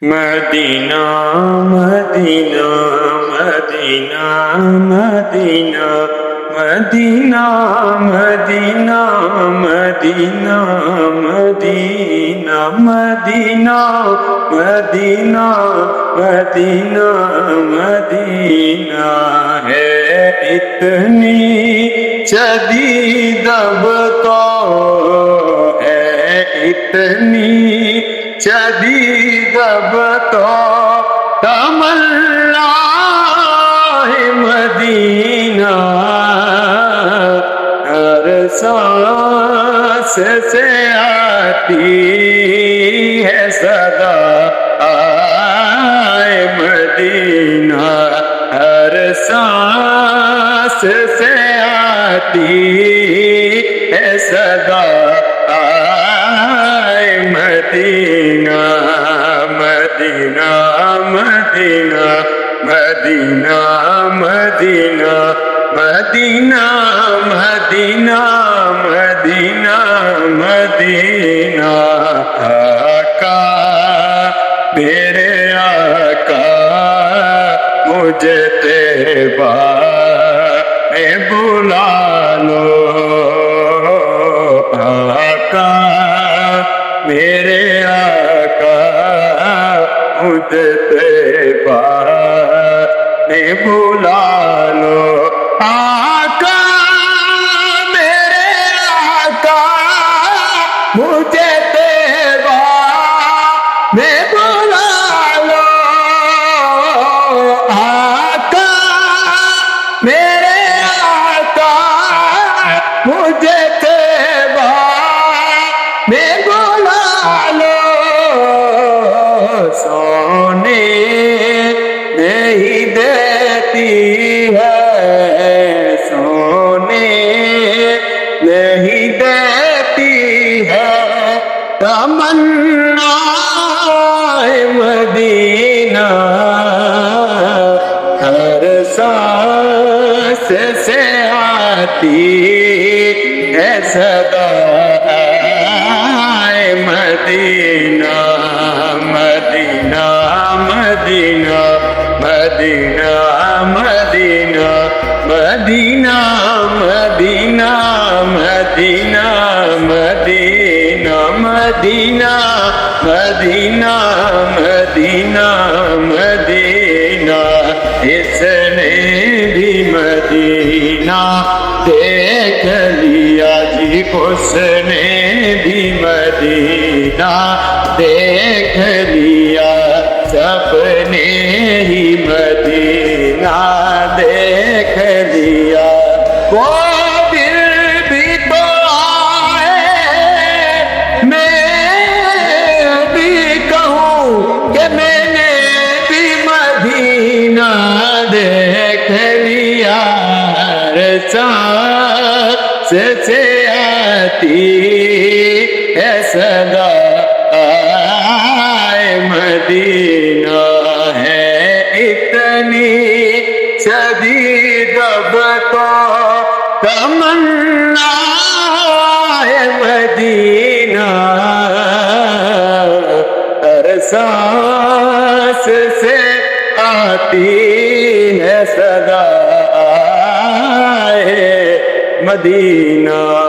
مدینہ مدینہ مدینہ مدینہ مدینہ مدینہ مدینہ مدینہ مدینہ مدینہ مدینہ مدینہ ہے اتنی شدید اب تو ہے اتنی شدید اب تو تمنا ہے مدینہ ہر سانس سے آتی ہے صدا آئے مدینہ ہر سانس سے آتی ہے صدا آئے مدینہ مدینہ مدینہ مدینہ مدینہ مدینہ مدینہ مدینہ مدینہ آقا میرے آقا مجھے طیبہ میں بلا لو آقا میرے آقا مجھے طیبہ میں بلا لو آقا میرے آقا مجھے طیبہ میں بلا لو آقا میرے آقا مجھے طیبہ میں بلا لو سونے نہیں دیتی ہے سونے نہیں دیتی ہے تمنا مدینہ ہر سانس سے آتی ہے صدا مدینہ مدینہ مدینہ مدینہ مدینہ مدینہ مدینہ مدینہ مدینہ مدینہ مدینہ مدینہ مدینہ اس نے بھی مدینہ دیکھ لیا جی اس نے بھی مدینہ دیکھ لیا سب نے ہی مدینہ دیکھ لیا وہ دل بھی تو آئے میں بھی کہوں کہ میں نے بھی مدینہ دیکھ لیا سانس سے آتی ہے صدا آئے مدینہ ہے اتنی شدید اب تو تمنا ہے مدینہ ہر سانس سے آتی ہے صدا مدینہ